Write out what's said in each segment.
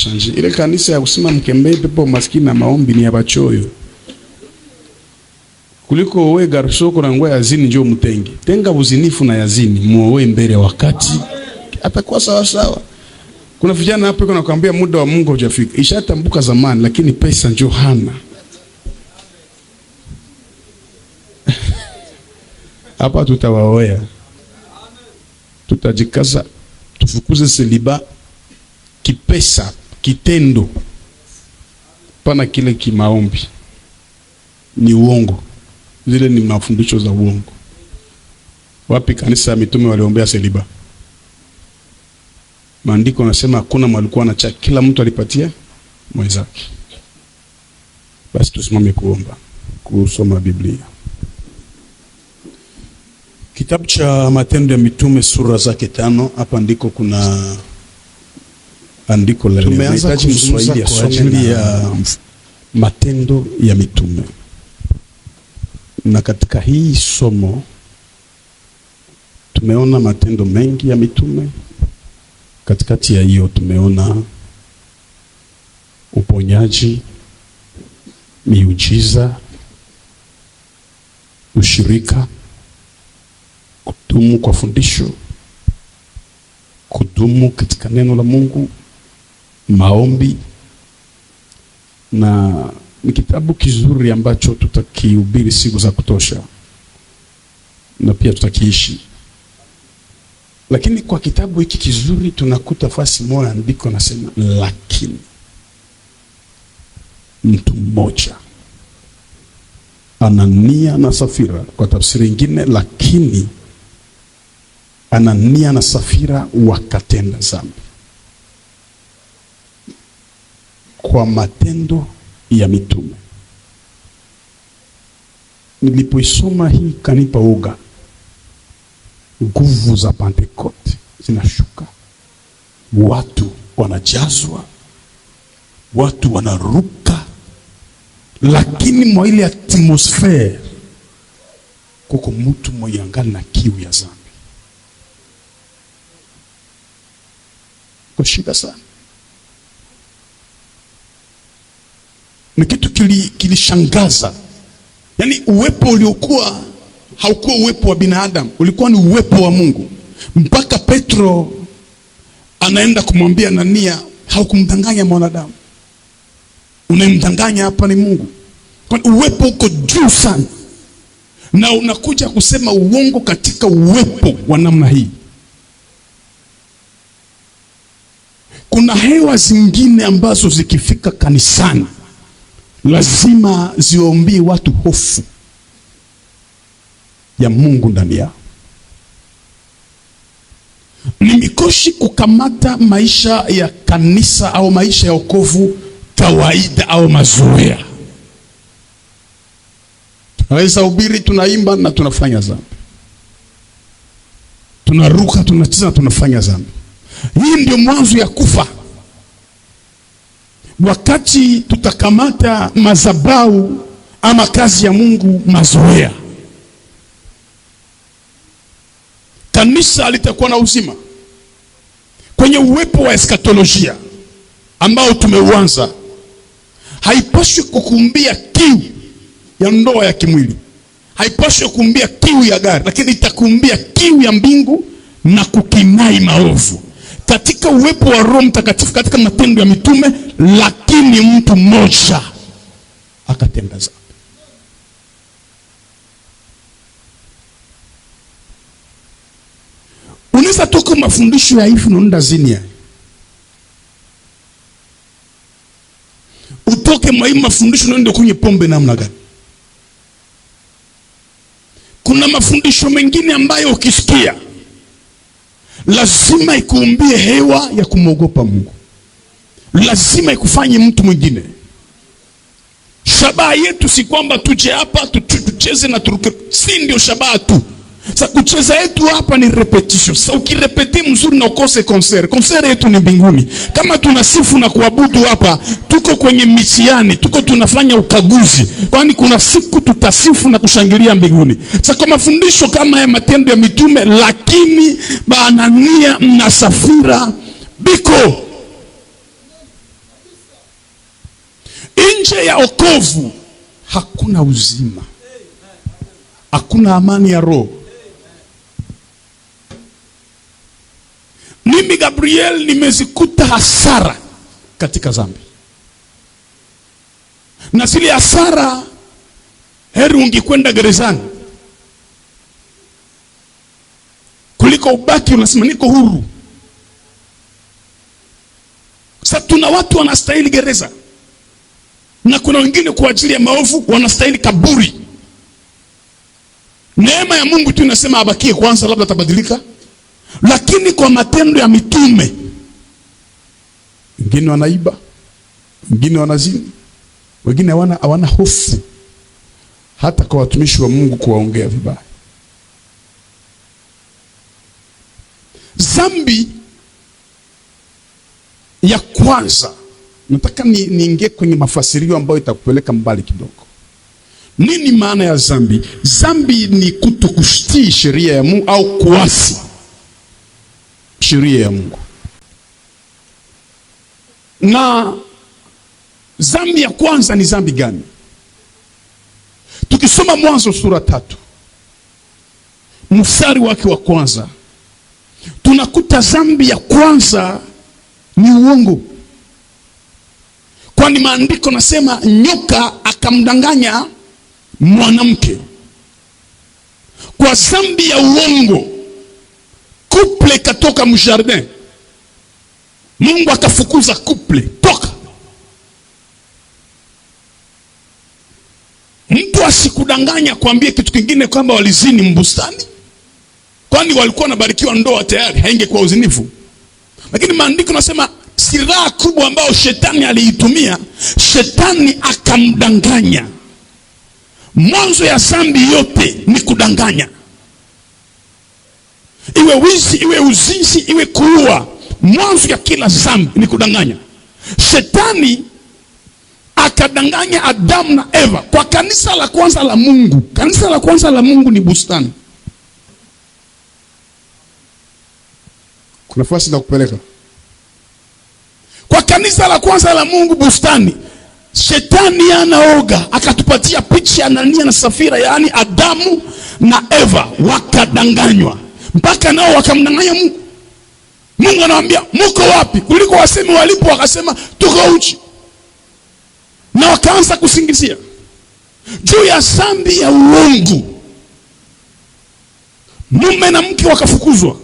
change. Ile kanisa ya kusema mkembee pepo maskini na maombi ni ya bachoyo. Kuliko wewe garsoko na ngoya yazini njoo mtenge. Tenga uzinifu na yazini muoe mbele wakati atakuwa sawa sawa. Kuna vijana hapa kuna kuambia muda wa Mungu hujafika. Ishatambuka zamani lakini pesa njoo hana. Hapa tutawaoea. Tutajikaza tufukuze seliba kipesa, kitendo. Pana kile kimaombi. Ni uongo. Zile ni mafundisho za uongo. Wapi kanisa ya mitume waliombea seliba? Maandiko yanasema hakuna mwalikuwa na cha, kila mtu alipatia mwenzake. Basi tusimame kuomba, kusoma Biblia. Kitabu cha Matendo ya Mitume sura zake 5, hapa ndiko kuna andiko la leo. Tumeanza kuzungumza kwa ajili ya Matendo ya Mitume. Na katika hii somo tumeona matendo mengi ya mitume. Katikati ya hiyo tumeona uponyaji, miujiza, ushirika, kudumu kwa fundisho, kudumu katika neno la Mungu, maombi. Na ni kitabu kizuri ambacho tutakihubiri siku za kutosha na pia tutakiishi. Lakini kwa kitabu hiki kizuri tunakuta fasi moja andiko nasema lakini mtu mmoja, Anania na Safira. Kwa tafsiri nyingine, lakini Anania na Safira wakatenda dhambi kwa matendo ya mitume. Nilipoisoma hii kanipa uga. Nguvu za Pentecote zinashuka. Watu wanajazwa. Watu wanaruka. Lakini mwa ile atmosphere kuko mtu mwenye angali na kiu ya dhambi. Kushika sana. Ni kitu kilishangaza. Yaani uwepo uliokuwa haukuwa uwepo wa binadamu, ulikuwa ni uwepo wa Mungu. Mpaka Petro anaenda kumwambia Anania, haukumdanganya mwanadamu, unamdanganya hapa ni Mungu. Kwa uwepo uko juu sana. Na unakuja kusema uongo katika uwepo wa namna hii. Kuna hewa zingine ambazo zikifika kanisani lazima ziombie watu hofu ya Mungu ndani yao. Ni mikoshi kukamata maisha ya kanisa au maisha ya wokovu kawaida au mazoea. Tunaweza hubiri, tunaimba na tunafanya dhambi. Tunaruka, tunacheza, tunafanya dhambi. Hii ndio mwanzo ya kufa. Wakati tutakamata madhabahu ama kazi ya Mungu mazoea, kanisa litakuwa na uzima. Kwenye uwepo wa eskatolojia ambao tumeuanza, haipaswi kukumbia kiu ya ndoa ya kimwili, haipaswi kukumbia kiu ya gari, lakini itakumbia kiu ya mbingu na kukinai maovu. Katika uwepo wa Roho Mtakatifu katika Matendo ya Mitume, lakini mtu mmoja akatenda dhambi. Unaweza toka mafundisho ya hivi unaenda zinia. Utoke mafundisho unaenda kwenye pombe namna gani? Kuna mafundisho mengine ambayo ukisikia lazima ikuumbie hewa ya kumwogopa Mungu. Lazima ikufanye mtu mwingine. Shabaha yetu si kwamba tuje hapa tucheze na turuke. Si ndio shabaha tu. Sasa kucheza yetu hapa ni repetition. Sasa ukirepeti mzuri na ukose concert. Concert yetu ni mbinguni. Kama tunasifu na kuabudu hapa, tuko kwenye mitihani, tuko tunafanya ukaguzi. Kwani kuna siku tutasifu na kushangilia mbinguni. Sasa kwa mafundisho kama ya Matendo ya Mitume, lakini Anania na Safira biko nje ya okovu hakuna uzima, hakuna amani ya roho. Mimi Gabriel nimezikuta hasara katika dhambi, na zile hasara heri ungekwenda gerezani kuliko ubaki unasema niko huru. Sasa tuna watu wanastahili gereza, na kuna wengine kwa ajili ya maovu wanastahili kaburi. Neema ya Mungu tu inasema abakie kwanza, labda atabadilika. Lakini kwa matendo ya mitume, wengine wanaiba, wengine wanazini, wengine hawana hofu hata kwa watumishi wa Mungu kuwaongea vibaya. Dhambi ya kwanza, nataka niingie kwenye mafasirio ambayo itakupeleka mbali kidogo. Nini maana ya dhambi? Dhambi ni kutokutii sheria ya Mungu au kuasi sheria ya Mungu. Na dhambi ya kwanza ni dhambi gani? Tukisoma Mwanzo sura 3 mstari wake wa kwanza, tunakuta dhambi ya kwanza ni uongo. Kwani maandiko nasema nyoka akamdanganya mwanamke. Kwa dhambi ya uongo, couple katoka mjardin, Mungu akafukuza couple, toka. Mtu asikudanganya kuambia kitu kingine kwamba walizini mbustani, kwani walikuwa wanabarikiwa ndoa tayari, haingekuwa uzinifu. Lakini maandiko nasema silaha kubwa ambayo shetani aliitumia, shetani akamdanganya. Mwanzo ya dhambi yote ni kudanganya. Iwe wizi, iwe uzinzi, iwe kuua, mwanzo ya kila dhambi ni kudanganya. Shetani akadanganya Adamu na Eva. Kwa kanisa la kwanza la Mungu, kanisa la kwanza la Mungu ni bustani. Kuna nafasi za kupeleka kwa kanisa la kwanza la Mungu bustani. Shetani anaoga akatupatia picha ya Anania na Safira, yaani Adamu na Eva wakadanganywa, mpaka nao wakamdanganya Mungu. Mungu anawaambia muko wapi? Kuliko waseme walipo, wakasema tuko uchi, na wakaanza kusingizia juu ya dhambi ya uongo. Mume na mke wakafukuzwa.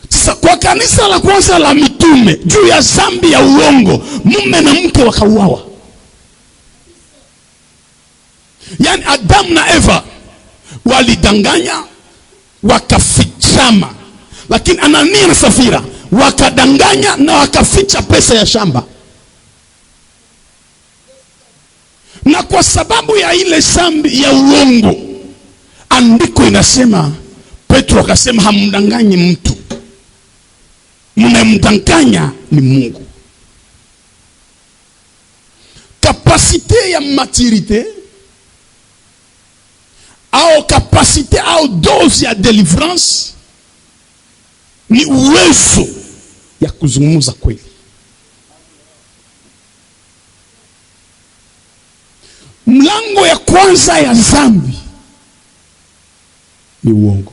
Sasa kwa kanisa la kwanza la mitume, juu ya dhambi ya uongo, mume na mke wakauawa. Yaani Adamu na Eva walidanganya, wakafichama. Lakini Anania na Safira wakadanganya na wakaficha pesa ya shamba. Na kwa sababu ya ile dhambi ya uongo, andiko inasema, Petro akasema hamdanganyi mtu, mnamdanganya ni Mungu. Kapasite ya maturite au kapasite au dose ya deliverance ni uwezo ya kuzungumza kweli. Mlango ya kwanza ya dhambi ni uongo.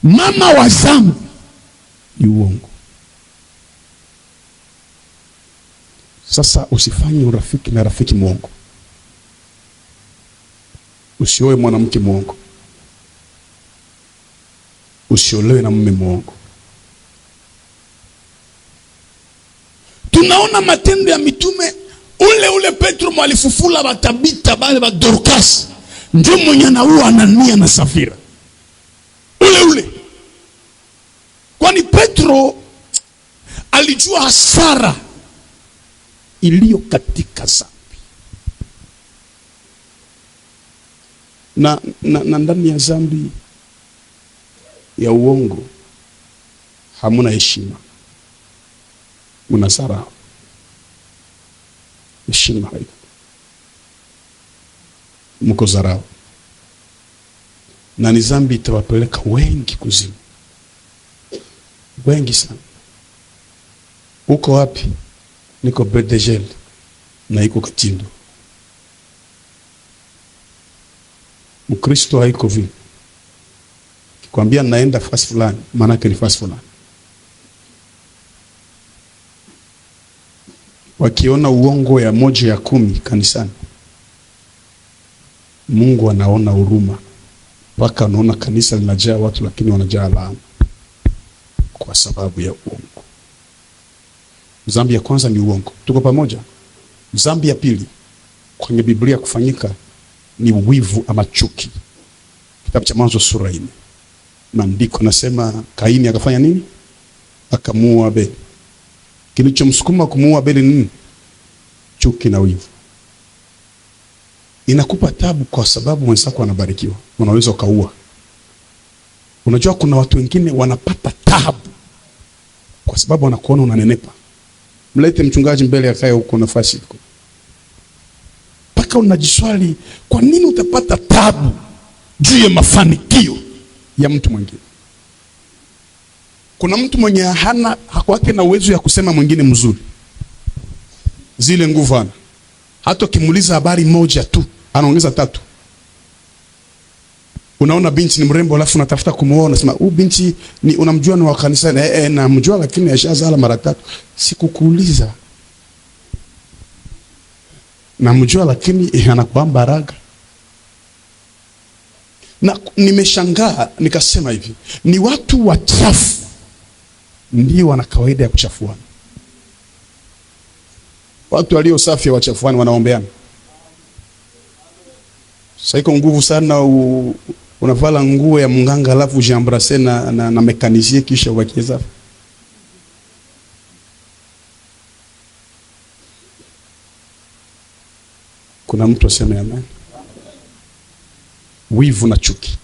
Mama wa dhambi ni uongo. Sasa usifanye urafiki na rafiki mwongo. Usioe mwanamke mwongo. Usiolewe na mume mwongo. Tunaona matendo ya mitume, ule Petro mwalifufula batabita bale ba Dorcas, ndio mwenye anaua Anania na Safira. Ule kwani Petro alijua hasara iliyo katika dhambi. Na ndani ya dhambi ya uongo hamuna heshima, muna sara. Heshima haiko, mko zarau. Na ni dhambi itawapeleka wengi kuzimu, wengi sana. Uko wapi? niko Bedegel na iko Katindo. Mkristo haiko vile. Kikwambia naenda fasi fulani, maana yake ni fasi fulani. Wakiona uongo ya 1 ya 10 kanisani, Mungu anaona huruma. Mpaka anaona kanisa linajaa watu lakini wanajaa laana kwa sababu ya uongo. Dhambi ya kwanza ni uongo. Tuko pamoja? Dhambi ya pili kwenye Biblia kufanyika ni wivu ama chuki. Kitabu cha Mwanzo sura 4. Maandiko nasema Kaini akafanya nini? Akamuua Abeli. Kilichomsukuma kumuua Abeli nini? Chuki na wivu. Inakupa tabu kwa sababu mwenzako anabarikiwa. Unaweza ukaua. Unajua kuna watu wengine wanapata tabu kwa sababu wanakuona unanenepa. Mlete mchungaji mbele akae huko nafasi huko. Paka unajiswali kwa nini utapata tabu juu ya mafanikio ya mtu mwingine. Kuna mtu mwenye hakwake na uwezo ya kusema mwingine mzuri. Zile nguvu hana. Hata ukimuuliza habari moja tu, anaongeza 3. Unaona binti ni mrembo alafu unatafuta kumuoa, unasema binti ni unamjua ni wa kanisa, namjua lakini ashazala mara 3. Sikukuuliza. Namjua lakini anakuamba raga. Na nimeshangaa nikasema hivi, ni watu wachafu ndio wana kawaida ya kuchafuana. Watu walio safi wachafuana, wanaombeana. Sasa iko nguvu sana unavala nguo ya mnganga alafu jambrase na mekanisie kisha wakiza. Kuna mtu aseme amen. Wivu na chuki.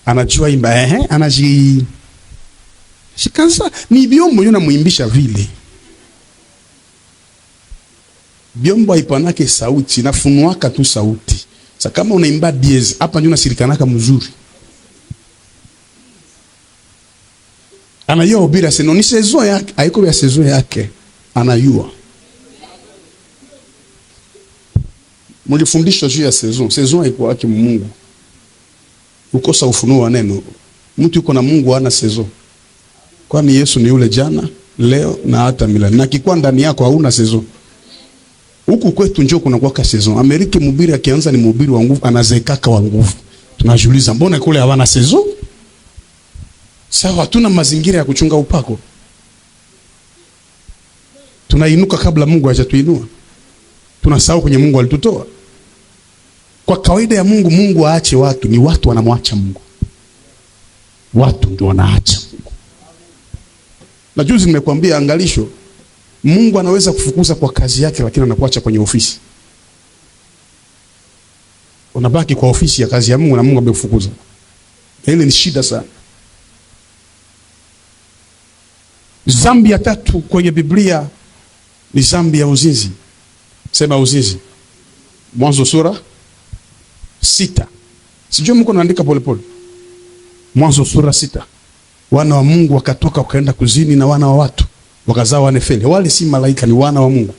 Anajua imba anaji shikansa ni biombo yuna muimbisha vile. Biombo haipanake sauti, nafunuaka tu sauti. Sasa kama unaimba diez, hapa ndio unasirikanaka mzuri. Anayua ubira seno ni sezo yake, haiko ya sezo yake. Anayua. Mlifundishwa juu ya sezo. Sezo haiko yake Mungu. Ukosa ufunuo wa neno. Mtu yuko na Mungu hana sezo. Kwani Yesu ni yule jana, leo na hata milele. Na kikuwa ndani yako hauna sezo. Huku kwetu njoo kuna kwa season. Amerika mhubiri akianza ni mhubiri wa nguvu, anazeekaka wa nguvu. Tunajiuliza mbona kule hawana season? Sawa, hatuna mazingira ya kuchunga upako. Tunainuka kabla Mungu hajatuinua. Tunasahau kwenye Mungu alitutoa. Kwa kawaida ya Mungu aache watu, ni watu wanamwacha Mungu. Watu ndio wanaacha Mungu. Na juzi nimekuambia angalisho, Mungu anaweza kufukuza kwa kazi yake lakini anakuacha kwenye ofisi. Unabaki kwa ofisi ya kazi ya Mungu na Mungu amekufukuza. Ile ni shida sana. Dhambi ya 3 kwenye Biblia ni dhambi ya uzinzi. Sema uzinzi. Mwanzo sura 6. Sijui Mungu anaandika polepole. Mwanzo sura 6. Wana wa Mungu wakatoka wakaenda kuzini na wana wa watu. Wakazaa wanefeli. Wale si malaika, ni wana wa Mungu.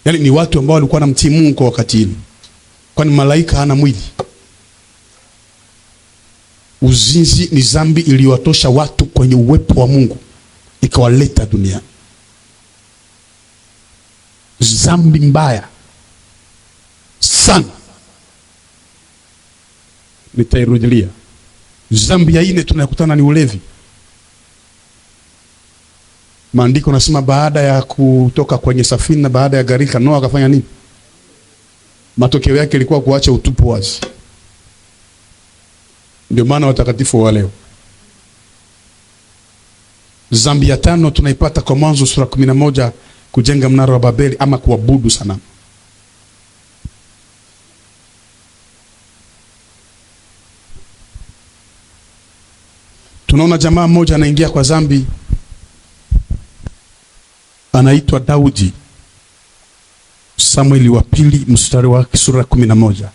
Yaani ni watu ambao walikuwa wanamtii Mungu kwa wakati ile. Kwani malaika hana mwili. Uzinzi ni dhambi iliyowatosha watu kwenye uwepo wa Mungu, ikawaleta duniani. Dhambi mbaya sana. Nitairudilia. Dhambi ya 4 tunayokutana ni ulevi. Maandiko nasema baada ya kutoka kwenye safina, baada ya gharika, Noa akafanya nini? Matokeo yake ilikuwa kuacha utupu wazi. Ndio maana watakatifu wa leo. Dhambi ya 5 tunaipata kwa Mwanzo sura 11, kujenga mnara wa Babeli ama kuabudu sanamu. Tunaona jamaa mmoja anaingia kwa dhambi, anaitwa Daudi. Samueli wa 2 mstari wa sura 11.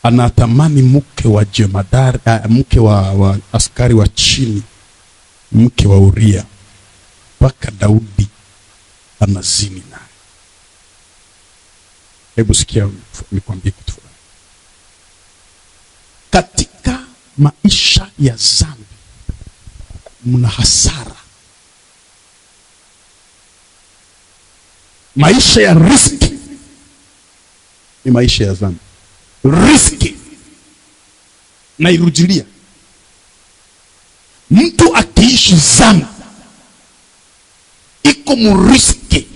Anatamani mke wa jemadari, mke wa askari wa chini, mke wa Uria. Paka Daudi anazini naye. Hebu sikia nikwambie kitu fulani. Katika maisha ya dhambi mna hasara. Maisha ya riski ni maisha ya dhambi. Riski na irudilia. Mtu akiishi dhambi iko muriski.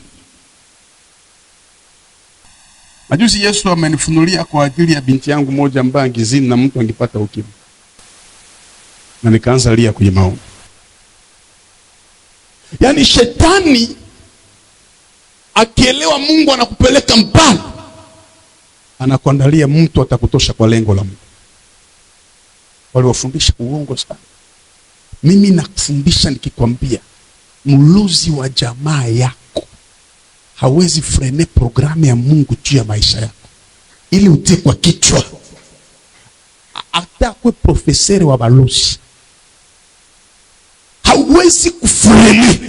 Majuzi Yesu amenifunulia kwa ajili ya binti yangu moja ambaye angizini na mtu angepata ukimwi. Na nikaanza lia kwenye maombi. Yaani shetani akielewa Mungu anakupeleka mbali, anakuandalia mtu atakutosha kwa lengo la Mungu. Waliwafundisha uongo sana. Mimi nakufundisha nikikwambia mluzi wa jamaa yako hawezi frene programu ya Mungu juu ya maisha yako ili utie kwa kichwa. Hata kwa profesori wa balozi hawezi kufrene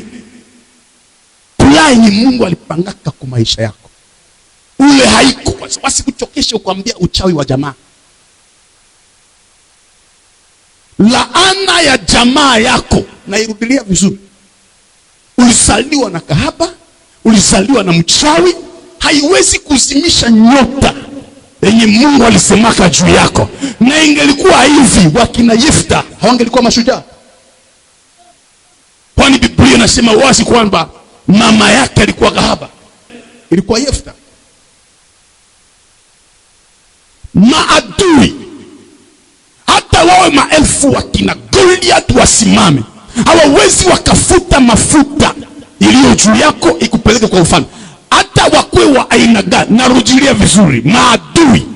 plan Mungu alipangaka kwa maisha yako. Ule haiko wasikuchokeshe ukwambia uchawi wa jamaa. Laana ya jamaa yako na irudilia vizuri. Ulizaliwa na kahaba, ulizaliwa na mchawi, haiwezi kuzimisha nyota yenye Mungu alisemaka juu yako. Na ingelikuwa hivi wakina Yefta hawangelikuwa mashujaa. Kwani Biblia inasema wazi kwamba mama yake alikuwa kahaba. Ilikuwa Yefta. Maadui hata wawe maelfu wakina Goliath wasimame, hawawezi wakafuta mafuta iliyo juu yako ikupeleke kwa ufalme. Hata wakwe wa aina gani, narudilia vizuri, maadui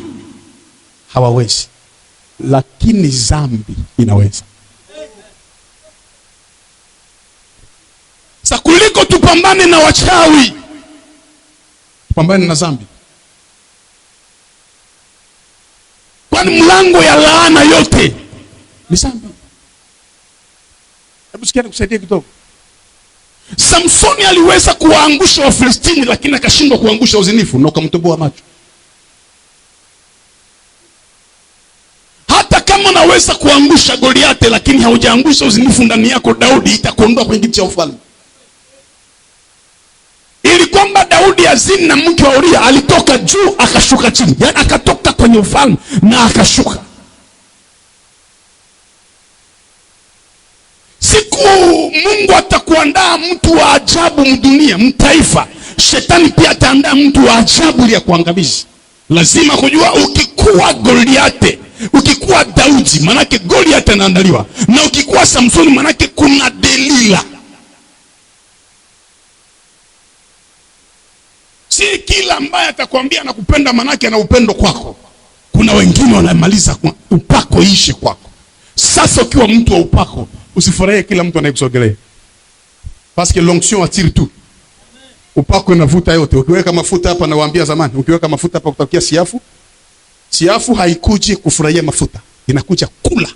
hawawezi, lakini dhambi inaweza. Sasa kuliko tupambane na wachawi, tupambane na dhambi. Kwani mlango ya laana yote ni dhambi. Hebu sikia nikusaidia kidogo. Samsoni aliweza kuwaangusha Wafilistini lakini akashindwa kuangusha uzinifu na ukamtoboa macho. Hata kama unaweza kuangusha Goliath lakini haujaangusha uzinifu ndani yako, Daudi itakuondoa kwenye kiti cha ufalme. Ili kwamba Daudi azini na mke wa Uria, alitoka juu akashuka chini. Yaani akatoka kwenye ufalme na akashuka. Siku Mungu atakuandaa mtu wa ajabu mdunia, mtaifa, shetani pia ataandaa mtu wa ajabu ili akuangamize. Lazima kujua ukikuwa Goliath, ukikuwa Daudi, manake Goliath anaandaliwa. Na ukikuwa Samsoni, manake kuna Delila. Si kila ambaye atakwambia anakupenda manake ana upendo kwako. Kuna wengine wanamaliza upako ishi kwako. Sasa ukiwa mtu wa upako, usifurahie kila mtu anayekusogelea. Parce que l'onction attire tout. Upako inavuta yote. Ukiweka mafuta hapa, nawaambia zamani, ukiweka mafuta hapa kutakia siafu. Siafu haikuji kufurahia mafuta, inakuja kula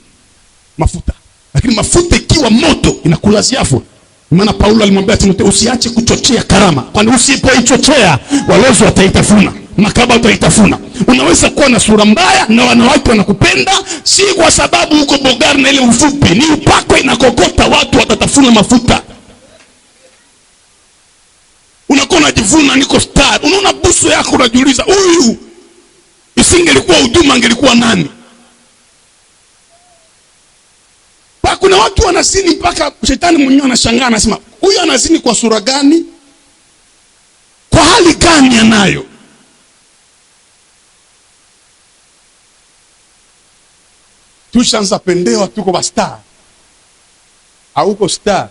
mafuta. Lakini mafuta ikiwa moto inakula siafu. Maana Paulo alimwambia Timotheo, usiache kuchochea karama, kwani usipoichochea walozi wataitafuna, makaba wataitafuna. Unaweza kuwa na sura mbaya na wanawake wanakupenda, si kwa sababu uko bogari na ile ufupi, ni upako inakokota, watu watatafuna mafuta. Unakuwa unajivuna niko star, unaona busu yako unajiuliza, huyu isingelikuwa huduma angelikuwa nani? Kuna watu wanazini mpaka shetani mwenyewe anashangaa, anasema huyu anazini kwa sura gani? Kwa hali gani anayo? Tushaanza pendewa tuko ba star. Hauko star.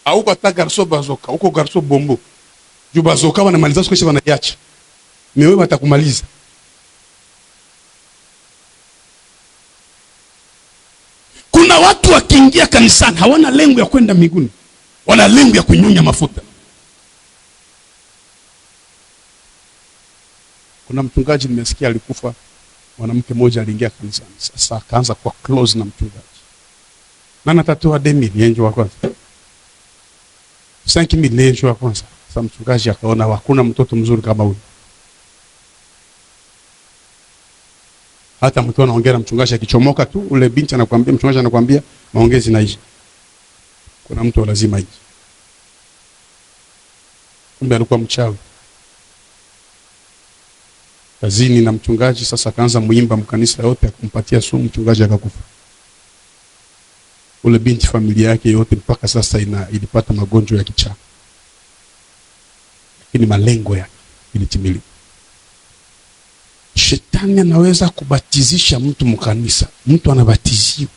Hauko hata garso bazoka, uko garso bombo. Juu bazoka wanamaliza siku kisha wanaiacha. Mewe watakumaliza. Kuna watu wakiingia kanisani hawana lengo ya kwenda mbinguni, wana lengo ya kunyonya mafuta. Kuna mchungaji nimesikia alikufa, mwanamke mmoja aliingia kanisani, sasa akaanza kwa close na mchungaji. Nani atatoa demi yenjo wa kwanza? 5,000 leo ya kwanza. Sasa mchungaji akaona hakuna mtoto mzuri kama huyu. Hata mtu anaongea na mchungaji akichomoka tu, ule binti anakuambia, mchungaji anakuambia maongezi naisha. Kuna mtu lazima hivi. Kumbe alikuwa mchawi. Kazini na mchungaji, sasa akaanza muimba mkanisa yote, akampatia sumu, mchungaji akakufa. Ule binti familia yake yote mpaka sasa ilipata magonjwa ya kichaa. Lakini malengo yake ilitimilika. Shetani anaweza kubatizisha mtu mkanisa. Mtu anabatiziwa.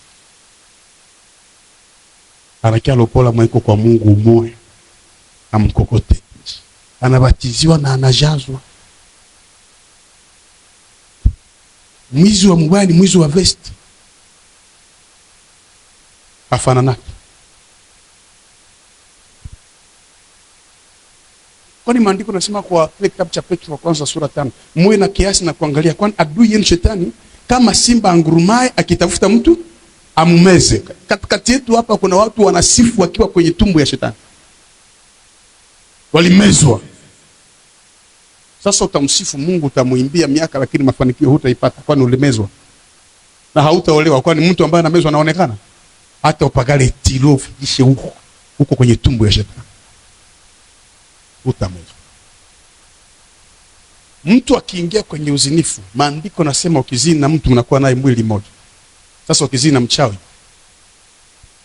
Anakia lopola mwaiko kwa Mungu umoe. Amkokote. Anabatiziwa na anajazwa. Mwizi wa mubaya ni mwizi wa vesti. Hafananaki. Kwani maandiko nasema kwa kile kitabu cha Petro wa kwanza sura 5, muwe na kiasi na kuangalia, kwani adui yenu shetani kama simba angurumaye akitafuta mtu amumeze. Katikati yetu hapa kuna watu wanasifu wakiwa kwenye tumbo ya shetani. Walimezwa. Sasa utamsifu Mungu, utamuimbia miaka, lakini mafanikio hutaipata, kwani ulimezwa. Na hautaolewa, kwani mtu ambaye anamezwa anaonekana. Hata upagale tilo fikishe huko kwenye tumbo ya shetani. Utamezwa. Mtu akiingia kwenye uzinifu, maandiko nasema ukizini na mtu unakuwa naye mwili mmoja. Sasa ukizini na mchawi,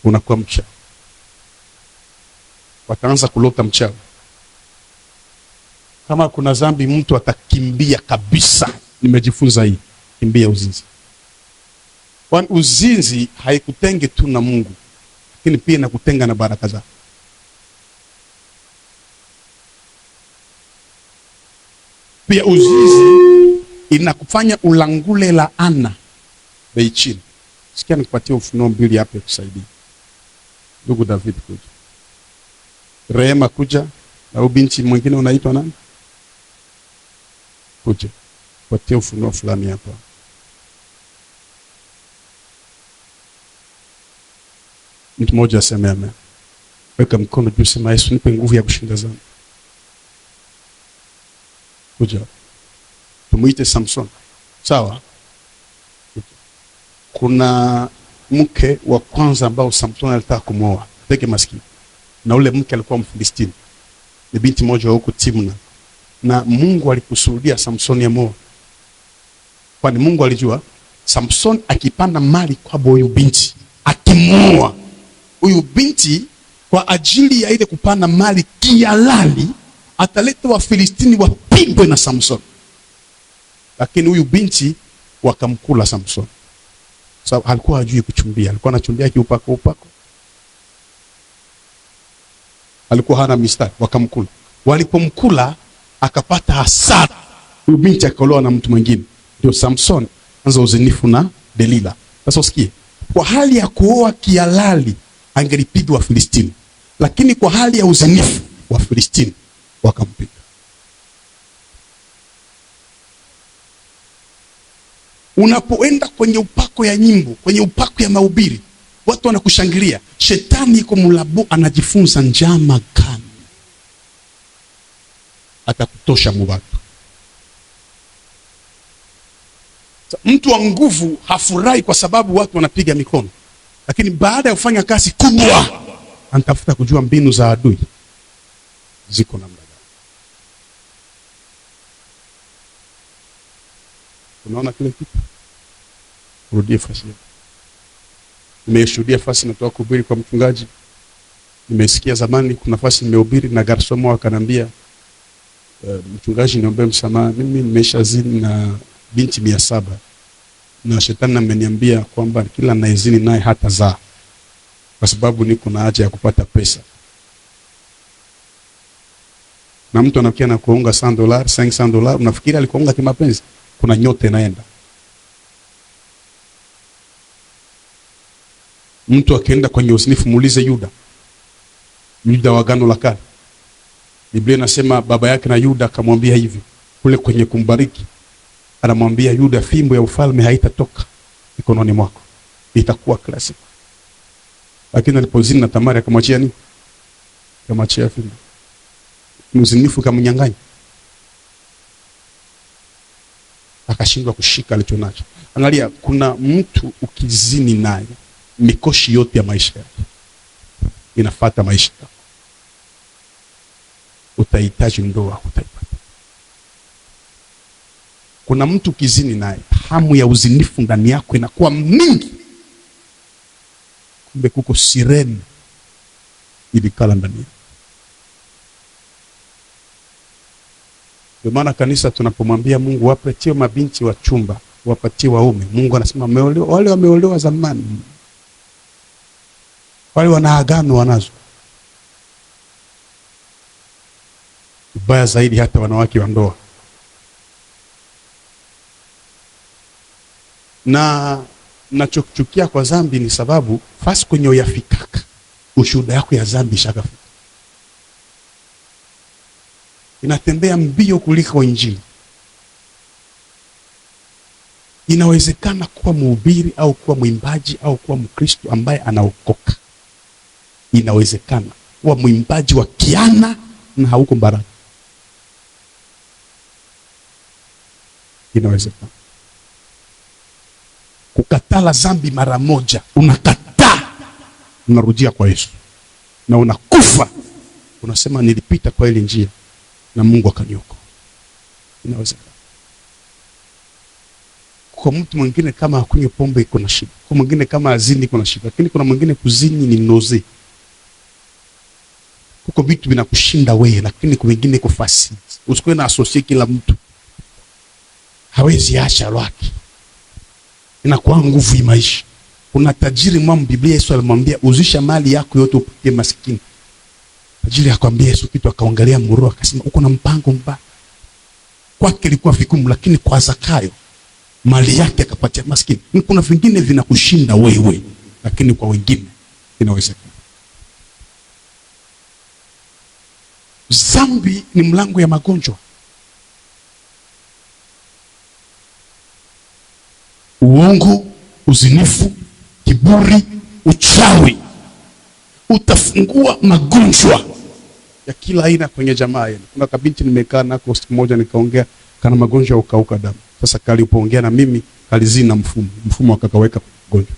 unakuwa mchawi. Wataanza kulota mchawi. Kama kuna dhambi mtu atakimbia kabisa. Nimejifunza hii, kimbia uzinzi. Kwani uzinzi haikutenge tu na Mungu, lakini pia inakutenga na baraka zake. Pia uzinzi inakufanya ulangule laana bei chini. Sikia nikupatie Ufunuo 2 hapa kusaidia. Ndugu David kuja. Rehema kuja, na binti mwingine unaitwa nani? Kuja. Patie ufunuo fulani hapa. Mtu mmoja aseme amen. Weka mkono juu, sema Yesu nipe nguvu ya kushinda dhambi. Kuja. Tumuite Samson. Sawa? Kuna mke wa kwanza ambao Samson alitaka kumwoa. Teke maskini. Na ule mke alikuwa Mfilistini. Ni binti moja huko Timna. Na Mungu alikusudia Samson amoe. Kwani Mungu alijua Samson akipanda mali kwa huyu binti, akimwoa huyu binti kwa ajili ya ile kupanda mali kihalali, ataleta Wafilistini wapigwe na Samson. Lakini huyu binti wakamkula Samson. Sababu alikuwa hajui kuchumbia, alikuwa anachumbia kiupako. Alikuwa hana mistari, wakamkula. Walipomkula akapata hasara. Huyu binti akaolewa na mtu mwingine. Ndio Samson anza uzinifu na Delila. Sasa usikie, kwa hali ya kuoa kihalali angelipigwa Wafilistini, lakini kwa hali ya uzinifu Wafilistini wakampiga. Unapoenda kwenye upako ya nyimbo, kwenye upako ya mahubiri, watu wanakushangilia, shetani yuko mulabu anajifunza njama gani atakutosha mubatu. Mtu wa nguvu hafurahi kwa sababu watu wanapiga mikono, lakini baada ya kufanya kazi kubwa anatafuta kujua mbinu za adui ziko namna gani. Unaona kile kitu? Rudie fasi. Nimeshuhudia fasi natoka kuhubiri kwa mchungaji. Nimesikia zamani kuna fasi nimehubiri na garsomo akanambia, mchungaji niombe msamaha, mimi nimeshazini na binti 700 na shetani ameniambia kwamba kila naezini naye hata zaa, kwa sababu niko na haja ya kupata pesa. Na mtu anafikia na kuunga $100, $500, unafikiri alikuunga kimapenzi? Kuna nyote inaenda. Mtu akienda kwenye usinifu, muulize Yuda wa Agano la Kale. Biblia inasema baba yake na Yuda akamwambia hivi, kule kwenye kumbariki anamwambia Yuda, fimbo ya ufalme haitatoka mikononi mwako, itakuwa classic. Lakini alipozini na Tamari akamwachia nini? kamachia fimbo. Mzinifu kamnyang'anya, akashindwa kushika alichonacho. Angalia, kuna mtu ukizini naye, mikoshi yote ya maisha yake inafuata maisha yako. Utahitaji ndoa, utaipata. Kuna mtu ukizini naye, hamu ya uzinifu ndani yako inakuwa mingi, kumbe kuko sireni ilikala ndani yako. Ndio maana kanisa tunapomwambia Mungu wapatie mabinti wa chumba, wapatie waume, Mungu anasema wale wameolewa zamani, wale wana agano wanazo. Ubaya zaidi hata wanawake wa ndoa. Na nachochukia kwa dhambi ni sababu fasi kwenye uyafikaka ushuhuda yako ya dhambi shakafika, inatembea mbio kuliko injili. Inawezekana kuwa mhubiri au kuwa mwimbaji au kuwa Mkristo ambaye anaokoka. Inawezekana kuwa mwimbaji wa kiana na hauko baraka. Inawezekana kukatala dhambi mara moja, unakataa, unarudia kwa Yesu na unakufa, unasema nilipita kwa ile njia na Mungu akaniokoa. Inawezekana. Kwa mtu mwingine kama akunywe pombe iko na shida, kwa mwingine kama azini iko na shida, lakini kuna mwingine kuzini ni noze. Kuko vitu vinakushinda wewe, lakini kwa mwingine kufasi. Usikuwe na associate kila mtu, hawezi acha lwaki, inakuwa nguvu ya maisha. Kuna tajiri mwa Biblia, Yesu alimwambia uzisha mali yako yote upatie maskini. Tajiri akamwambia Yesu kitu, akaangalia muro akasema uko na mpango mbaya. Kwake ilikuwa vigumu, lakini kwa Zakayo mali yake akapatia maskini. Kuna vingine vinakushinda wewe, lakini kwa wengine inawezekana. Dhambi ni mlango ya magonjwa. Uongo, uzinifu, kiburi, uchawi utafungua magonjwa ya kila aina kwenye jamaa yenu. Kuna kabinti nimekaa nako siku moja nikaongea, kana magonjwa ya ukauka damu. Sasa kalipoongea na mimi kalizini na mfumo akakaweka magonjwa.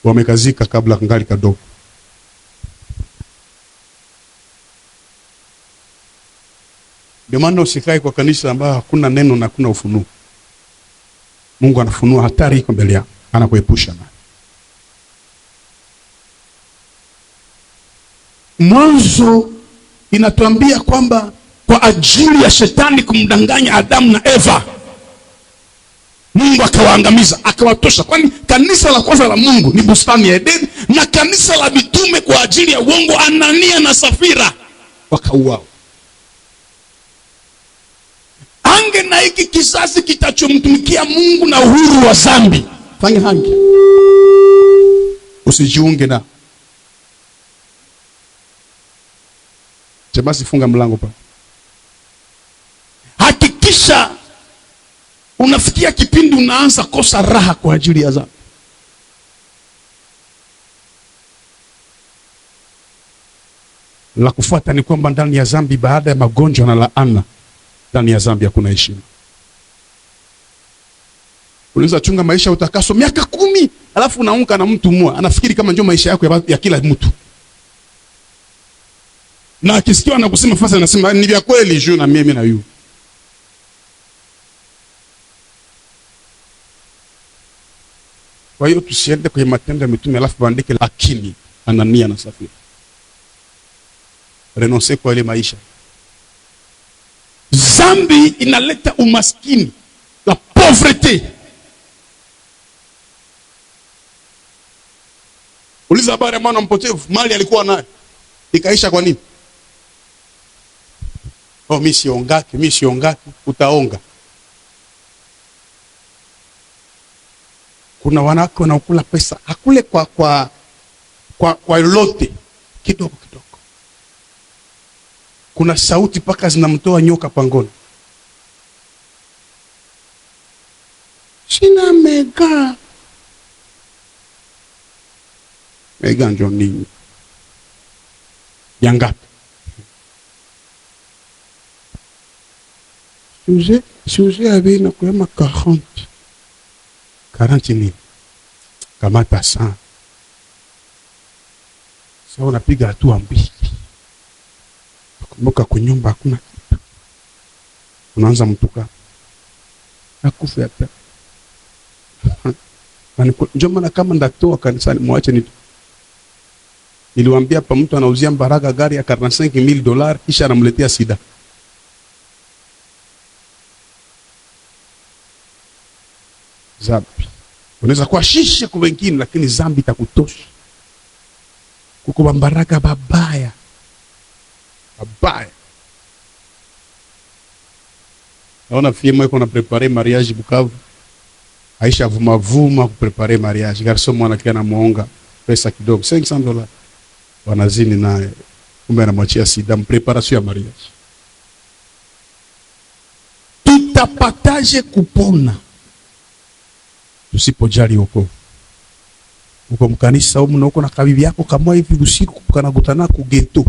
Wamekazika kabla kangali kadogo. Ndio maana usikae kwa kanisa ambayo hakuna neno na hakuna ufunuo. Mungu anafunua hatari iko mbele yako, anakuepusha nayo. Mwanzo inatuambia kwamba kwa ajili ya shetani kumdanganya Adamu na Eva, Mungu akawaangamiza, akawatosha. Kwani kanisa la kwanza la Mungu ni bustani ya Edeni, na kanisa la mitume kwa ajili ya uongo Anania na Safira wakauawa. Ange na hiki kizazi kitachomtumikia Mungu na uhuru wa dhambi, fanya hangi, usijiunge na. Basi funga mlango pa. Hakikisha unafikia kipindi unaanza kosa raha kwa ajili ya dhambi. La kufuata ni kwamba ndani ya dhambi, baada ya magonjwa na laana, ndani ya dhambi hakuna heshima. Unaweza chunga maisha utakaso miaka 10, alafu unaunga na mtu mmoja, anafikiri kama ndio maisha yako ya kila mtu. Na akisikia anakusema fasa, anasema ni vya kweli juu na mimi na yu. Kwa hiyo tusiende kwenye Matendo ya Mitume alafu baandike lakini Anania na Safira. Renonce kwa ile maisha. Dhambi inaleta umaskini, la pauvreté. Uliza habari ya mwana mpotevu, mali alikuwa nayo ikaisha kwa nini? Oh, mimi siongaki, utaonga. Kuna wanawake wanaokula pesa, hakule kwa lote, kidogo kidogo. Kuna sauti paka zinamtoa nyoka pangoni. Sina mega njo nini? ya ngapi? Sujet avait na kuyama 40 nini? Kamata 100. Sasa unapiga hatua mbili. Kumbuka kwa nyumba hakuna kitu. Unaanza mtuka. Nakufa hata. Ndio maana kama ndatoa kanisani muache ni. Niliwaambia hapa mtu anauzia Mbaraga gari ya $45,000 kisha anamletea sida. Zambi. Unaweza kuwa shishe kwa wengine lakini zambi itakutosha. Kuko Mbaraga babaya. Babaya. Naona firma iko na prepare mariage Bukavu. Aisha vuma kuprepare mariage. Garçon mwana kia na muonga pesa kidogo $500. Wanazini naye. Kumbe anamwachia sida preparation ya mariage. Tutapataje kupona tusipojali wokovu? Uko mkanisa au mna uko na kabibi yako kama hivi usiku kanakutana ku ghetto.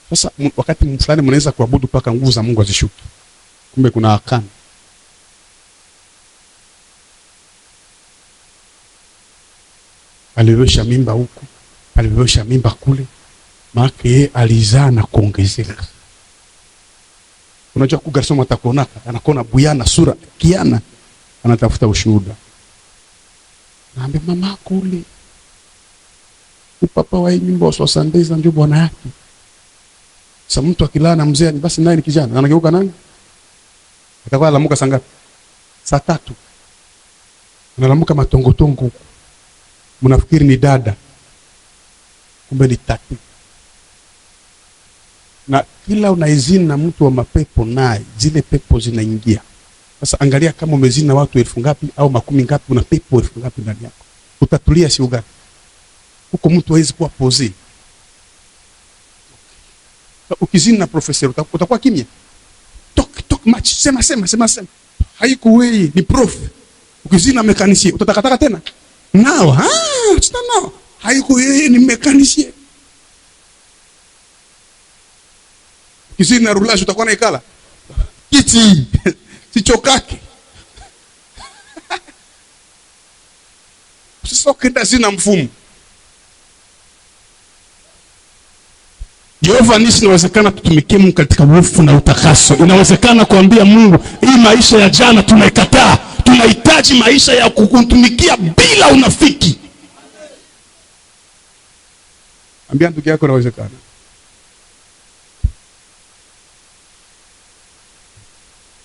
Sasa wakati fulani mnaweza kuabudu paka nguvu za Mungu azishuke. Kumbe kuna akana. Alibebesha mimba huku, alibebesha mimba kule. Maana yeye alizaa na kuongezeka. Unajua kugarsoma atakonaka, anakuona buyana sura kiana, anatafuta ushuhuda. Naambia mama kule. Upapa wa mimba wa 60 ndio bwana yake. Sasa mtu akilala na mzee ni basi naye ni kijana, anageuka nani? Atakuwa alamuka saa ngapi? Saa 3. Analamuka matongotongo huko. Mnafikiri ni dada. Kumbe ni tatu. Na kila unaizini na mtu wa mapepo naye, zile pepo zinaingia. Sasa angalia kama umezini na watu 1000 ngapi au 10 ngapi, una pepo 1000 ngapi ndani yako. Utatulia si ugani. Huko mtu hawezi kuwa pozi. Ukizini na professor utakuwa kimya. Talk much. Sema. Haikuwei ni prof. Ukizini na mekanisia utatakataka tena. Nao, no. Haikuwei ni mekanisia. Ukizini na rulash utakuwa na ikala. Kiti. Sichokaki. Sasa ukenda zina mfumo. Jehova nisi inawezekana tutumikie Mungu katika hofu na utakaso. Inawezekana kuambia Mungu, hii maisha ya jana tunaikataa. Tunahitaji maisha ya kukutumikia bila unafiki. Ambia ndugu yako inawezekana.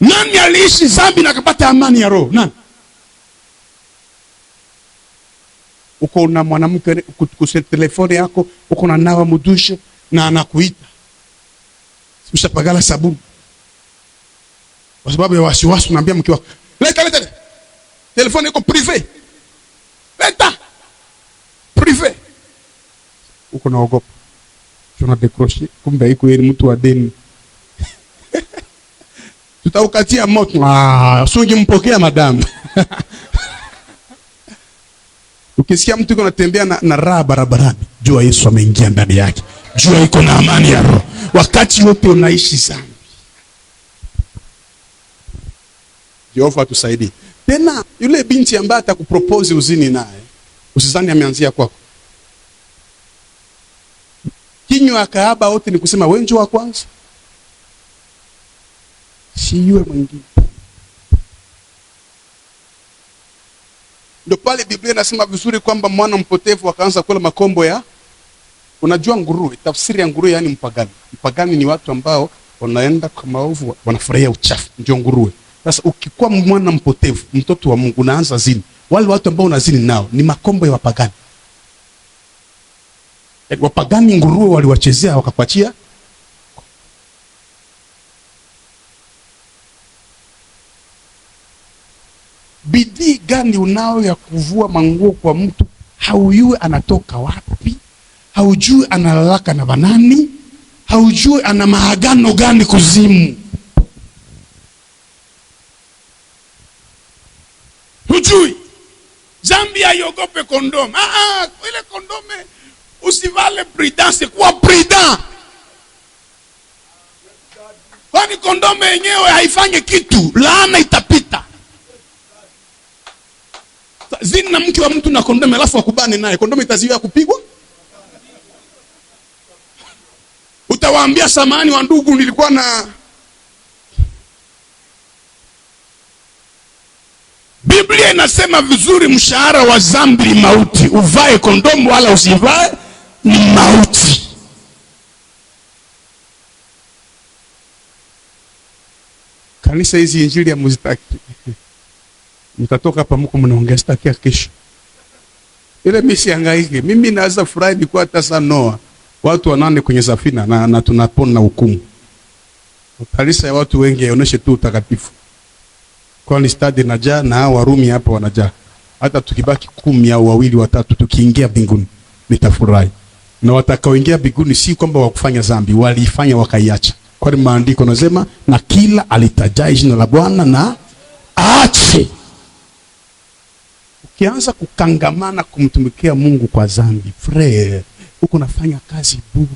Nani aliishi dhambi na akapata amani ya roho? Nani? Uko na mwanamke kukusema telefoni yako, uko na nawa mudushe na anakuita. Ushapagala sabuni. Kwa sababu ya wasiwasi unaambia mke wako, leta. Telefoni iko privé. Leta. Privé. Uko na ogopa. Tuna décrocher kumbe iko yeye mtu wa deni. Tutaukatia moto. Usungi mpokea madam. Ukisikia mtu yuko anatembea na raha barabarani, jua Yesu ameingia ndani yake. Jua iko na amani ya roho. Wakati wote unaishi sana. Jehova tusaidie. Tena yule binti ambaye atakupropose uzini naye, usizani ameanzia kwako. Kinywa kaaba wote ni kusema wewe njoo wa kwanza. Si yule mwingine. Ndio pale Biblia inasema vizuri kwamba mwana mpotevu akaanza kula makombo ya, unajua nguruwe, tafsiri ya nguruwe yani mpagani. Mpagani ni watu ambao wanaenda kwa maovu, wanafurahia uchafu, ndio nguruwe. Sasa ukikuwa mwana mpotevu, mtoto wa Mungu, unaanza zini. Wale watu ambao unazini nao ni makombo ya wapagani. Wapagani nguruwe waliwachezea wakakwachia. Bidii gani unao ya kuvua manguo kwa mtu haujui anatoka wapi, haujui analalaka na banani, haujui ana maagano gani kuzimu, hujui. Zambia haiogope kondome. Ile kondome usivale prudence, kuwa prudent. Kwani kondome yenyewe haifanye kitu, laana itapita. Zini na mke wa mtu na kondome alafu akubane naye, kondome itaziwia kupigwa? Utawaambia samani wa ndugu, nilikuwa na... Biblia inasema vizuri, mshahara wa dhambi ni mauti. Uvae kondomu wala usivae ni mauti. Kanisa hizi injili ya muzitaki, mtatoka hapa mko mnaongea sitakia kesho. Ile misi hangaike. Mimi naweza furahi ni kwa hata sana Noa watu wanane kwenye safina na tunapona hukumu. Kanisa ya watu wengi yaoneshe tu utakatifu. Kwa ni stadi najaa na Warumi hapa wanajaa. Hata tukibaki 10 au 2 watatu tukiingia mbinguni nitafurahi. Na watakaoingia mbinguni si kwamba wakufanya dhambi, walifanya wakaiacha. Kwa maandiko nasema na kila alitajai jina la Bwana na aache. Ukianza kukangamana kumtumikia Mungu kwa dhambi, frere, uko nafanya kazi bure.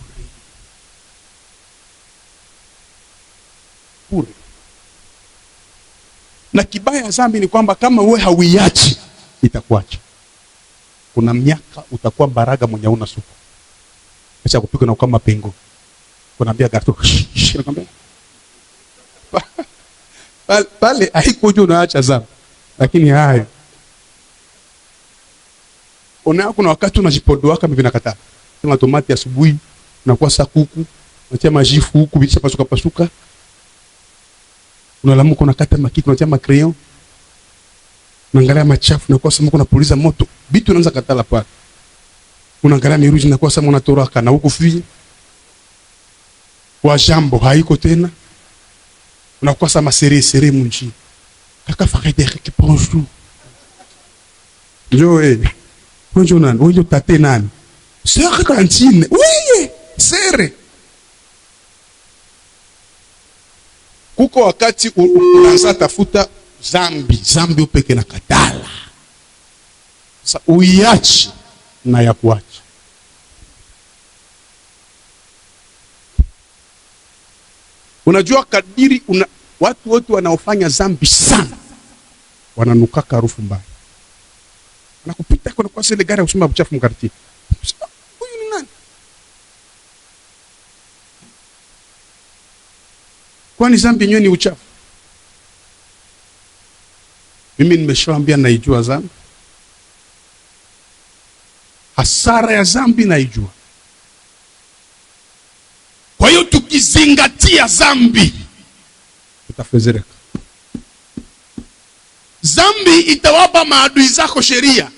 Bure. Na kibaya ya dhambi ni kwamba kama wewe hauiachi itakuacha. Kuna miaka utakuwa baraga mwenye una supu. Acha kupika na kama pengo. Kunaambia gato. Nakwambia. Pale haikuja unaacha dhambi. Lakini hayo. Kuna wakati unajipodoa kama vinakataa. Kama tomati asubuhi unakuwa saa kuku, unatia majifu huku bisha pasuka. Unalamuka unakata makiki, unatia makreyon. Unaangalia machafu na kwa sababu unapuliza moto. Bitu unaanza katala pale. Unaangalia miruji na kwa sababu unatoroka na huko fii. Kwa jambo haiko tena. Unakuwa sama sere munji. Kaka fakaide yake bonjour. Njoo bonjour nani? Wewe tate nani? Sere kantine. Wewe sere. Kuko wakati unaanza tafuta zambi upeke na katala. Sasa uiachi na ya kuacha. Unajua kadiri watu wote wanaofanya zambi sana wananukaka harufu mbaya. Anakupita kwa sile gari usema uchafu mkariti. Huyu ni nani? Kwani zambi yenyewe ni uchafu? Mimi nimeshawaambia naijua zambi. Hasara ya zambi naijua. Kwa hiyo tukizingatia zambi utafezereka. Zambi itawapa maadui zako sheria.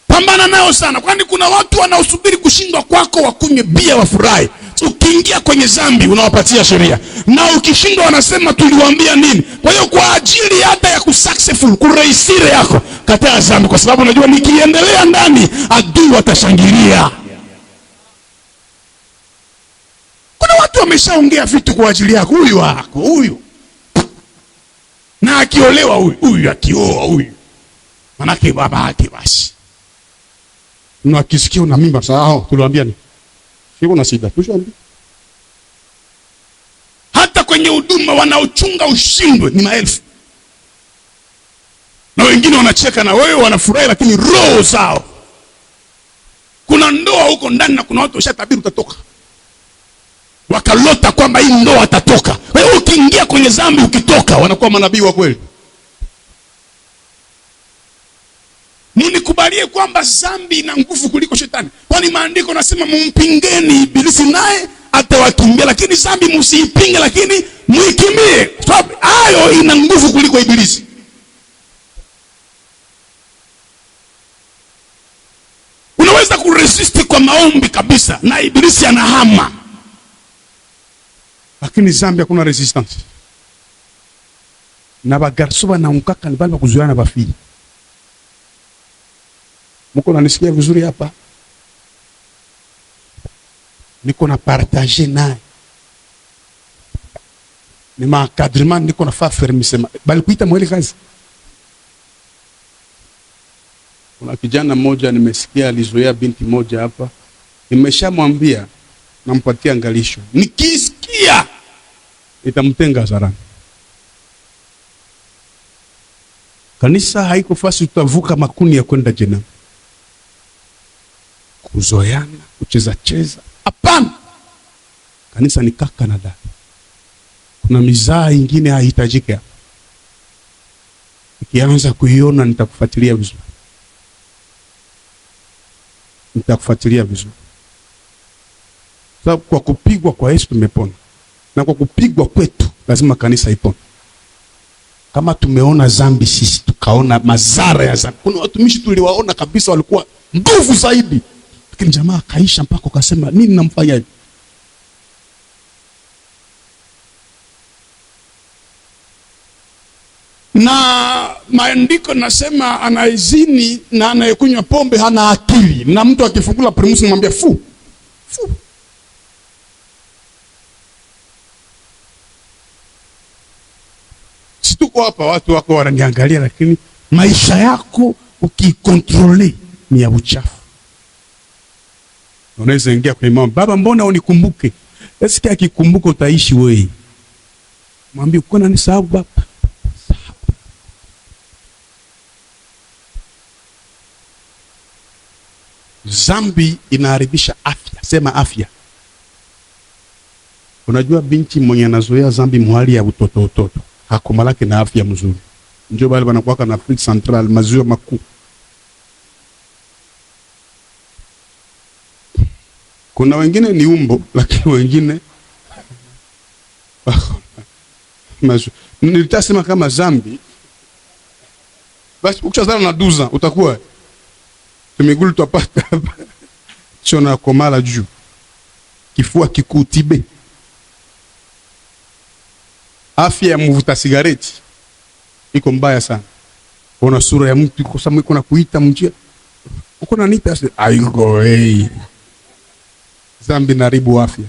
Pambana nao sana, kwani kuna watu wanaosubiri kushindwa kwako wakunywe bia wafurahi. Ukiingia kwenye zambi unawapatia sheria. Na ukishindwa wanasema tuliwaambia nini? Kwa hiyo kwa ajili hata ya kusuccessful, kurehisire yako, kataa zambi kwa sababu unajua nikiendelea ndani adui watashangilia. Kuna watu wameshaongea vitu kwa ajili yako, huyu wako, huyu. Na akiolewa huyu akioa huyu. Manake baba yake basi. Na akisikia una mimba sawa, tuliwaambia ni. Sio na shida, tushaambia. Hata kwenye huduma wanaochunga ushindwe ni maelfu. Na wengine wanacheka na wewe wanafurahi lakini roho zao. Kuna ndoa huko ndani na kuna watu washatabiri utatoka. Wakalota kwamba hii ndoa atatoka. Wewe ukiingia kwenye dhambi ukitoka wanakuwa manabii wa kweli. Nikubalie kwamba dhambi ina nguvu kuliko shetani. Kwani maandiko nasema mumpingeni ibilisi naye atawakimbia, lakini dhambi msiipinge lakini muikimbie. Sababu hayo ina nguvu kuliko ibilisi. Unaweza kuresist kwa maombi kabisa na ibilisi anahama. Lakini dhambi hakuna resistance. Na bagarso banaungaka ni bali bakuzuana bafili. Mko nanisikia vizuri hapa? Niko na partager naye. Ni maakadrement niko na fa fermisema. Bali kuita mwele kazi. Kuna kijana mmoja nimesikia alizoea binti moja hapa. Nimeshamwambia nampatia angalisho. Nikisikia nitamtenga hadharani. Kanisa haiko fasi tutavuka makuni ya kwenda jehanamu. Kuzoeana, kucheza cheza. Hapana. Kanisa ni kaka na dada. Kuna mizaa ingine haihitajiki. Nikianza kuiona nitakufuatilia vizuri. Sababu kwa kupigwa kwa Yesu tumepona. Na kwa kupigwa kwetu lazima kanisa ipone. Kama tumeona dhambi sisi, tukaona madhara ya dhambi. Kuna watumishi tuliwaona kabisa walikuwa nguvu zaidi. Lakini jamaa kaisha mpaka akasema nini namfanya hivi? Na maandiko nasema anaizini na anayekunywa pombe hana akili. Na mtu akifungula primusi namwambia fu. Situko hapa watu wako wananiangalia, lakini maisha yako ukikontrole ni ya uchafu. Unaweza ingia kwa imam, baba mbona unikumbuke? Eske akikumbuka utaishi wewe? Mwambie uko na nisahau baba. Zambi inaharibisha afya. Sema afya. Unajua binti mwenye anazoea zambi mwali ya utoto hakumalaki na afya mzuri. Njoo bali wanakuwa na Afrika Central maziwa makuu. Kuna wengine ni umbo, lakini wengine nilitasema kama zambi. Basi ukishazana na duza utakuwa tumigulu tupata chona komala juu. Kifua kikutibe. Afya ya mvuta sigareti iko mbaya sana. Una sura ya mtu kwa sababu iko na kuita mjia. Uko na nita aigo hey. Zambi naribu afya.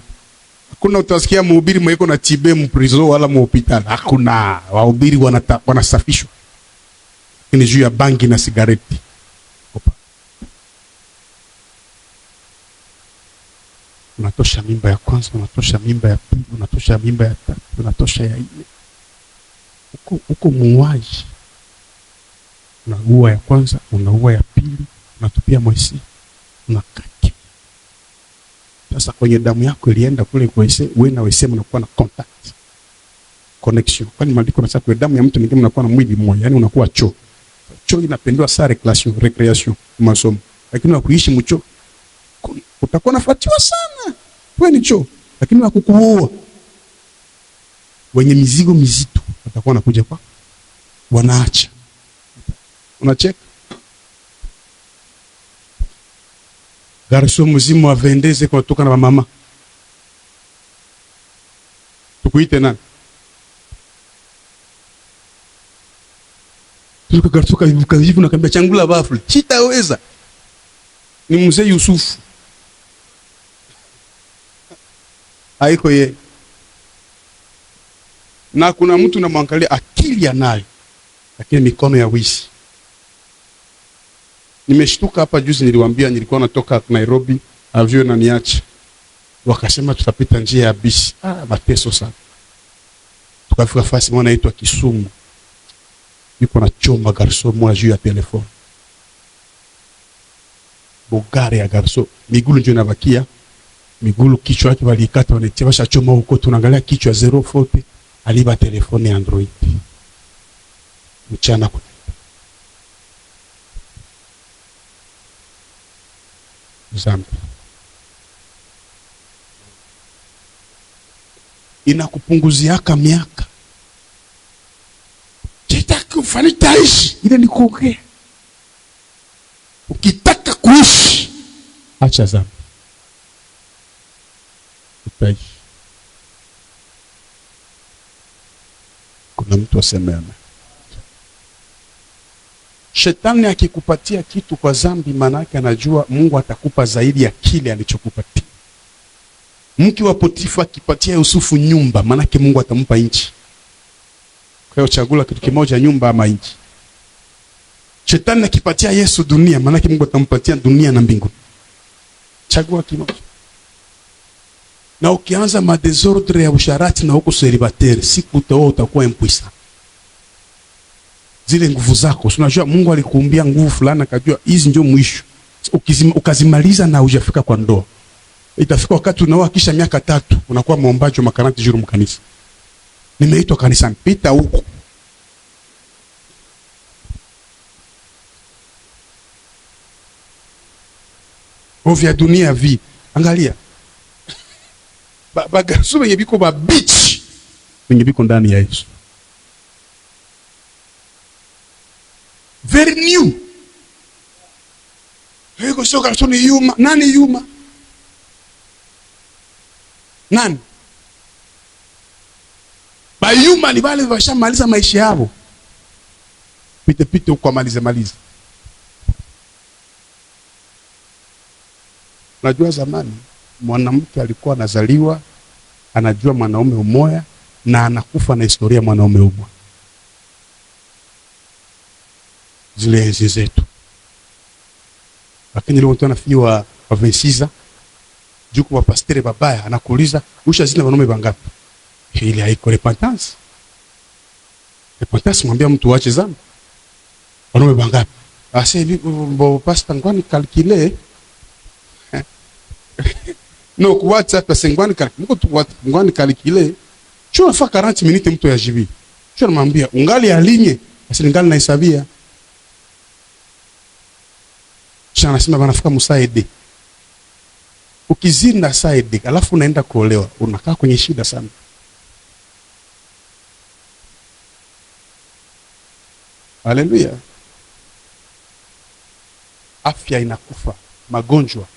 Hakuna utasikia mhubiri mweko na tibe mprizo wala mhospitali. Hakuna. Wahubiri wanasafishwa. Ni juu ya bangi na sigareti. Opa. Unatosha mimba ya kwanza, unatosha mimba ya pili, unatosha mimba ya tatu, unatosha ya nne. Uko muuaji. Unaua ya kwanza, unaua ya pili, unatupia mwezi, unakaki. Sasa kwenye damu yako ilienda kule kwa wese, wewe na wese mnakuwa na contact. Connection. Kwani maandiko yanasema kwa damu ya mtu mwingine mnakuwa na mwili mmoja, yani unakuwa choo. Choo inapendwa sana recreation, masomo. Lakini wakuishi mchoo utakuwa nafuatiwa sana. Wewe ni choo, lakini wakukuua. Wenye mizigo mizito watakuwa wanakuja kwa wanaacha. Unacheka? Garso mzimu wa vendeze kwa kutoka na mama. Tukuite nani? Tuko garso kavivu na kambia changula bafu. Chitaweza. Ni mzee Yusufu. Haiko ye. Na kuna mtu namwangalia akili anayo, lakini mikono ya wizi. Nimeshtuka hapa juzi, niliwaambia nilikuwa natoka Nairobi, avyo na niache. Wakasema tutapita njia ya bisi. Mateso sana. Tukafika fasi mwana inaitwa Kisumu. Niko na choma garso mwa juu ya telefoni. Bogare ya garso, migulu ndio inabakia. Migulu kichwa yake walikata wanatia basha choma huko, tunaangalia kichwa 040 aliba telefoni Android. Mchana kuna. Zambi. Inakupunguziaka miaka. Kitaka ufanita ishi, ile ni kuongea. Ukitaka kuishi, acha zambi. Utaishi. Kuna mtu aseme amen. Shetani akikupatia kitu kwa zambi, maana yake anajua Mungu atakupa zaidi ya kile alichokupatia. Mke wa Potifa akipatia Yusufu nyumba, maana yake Mungu atampa nchi. Kwa hiyo chagula kitu kimoja, nyumba ama nchi. Shetani akipatia Yesu dunia, maana yake Mungu atampatia dunia na mbingu. Chagua kimoja. Na ukianza madesordre ya usharati na huko celibatere, siku utakuwa impuissant. Zile nguvu zako, unajua Mungu alikuumbia nguvu fulani akajua hizi ndio mwisho. Ukazimaliza na hujafika kwa ndoa. Itafika wakati unaoa kisha miaka 3 unakuwa muombaji wa makarati juru mkanisa. Nimeitwa kanisani, pita huko. Ovya dunia vi. Angalia. Bagasu wenye biko ba beach. Wenye biko ndani ya Yesu. Very new. Hego sio garçon yuma. Nani yuma? Nani? Bayuma ni wale washamaliza maisha yao. Pite huko maliza. Najua zamani mwanamke alikuwa anazaliwa anajua mwanaume umoja na anakufa na historia mwanaume umoja. Zile enzi zetu. Lakini leo mtu anafiwa wa 26 juku wa pastere babaya anakuuliza ushazina wanaume wangapi? Ile haiko repentance. Repentance mwambia mtu waache dhambi. Wanaume wangapi? Ase bo pastor ngwani calculer. No kuacha pesa ngwani calculer. Chua fa 40 minutes mtu ya jibi. Chua namwambia ungali alinye, basi ningali nahesabia. Chana anasema banafika musaide. Ukizina saide alafu unaenda kuolewa, unakaa kwenye shida sana. Haleluya. Afya inakufa, magonjwa,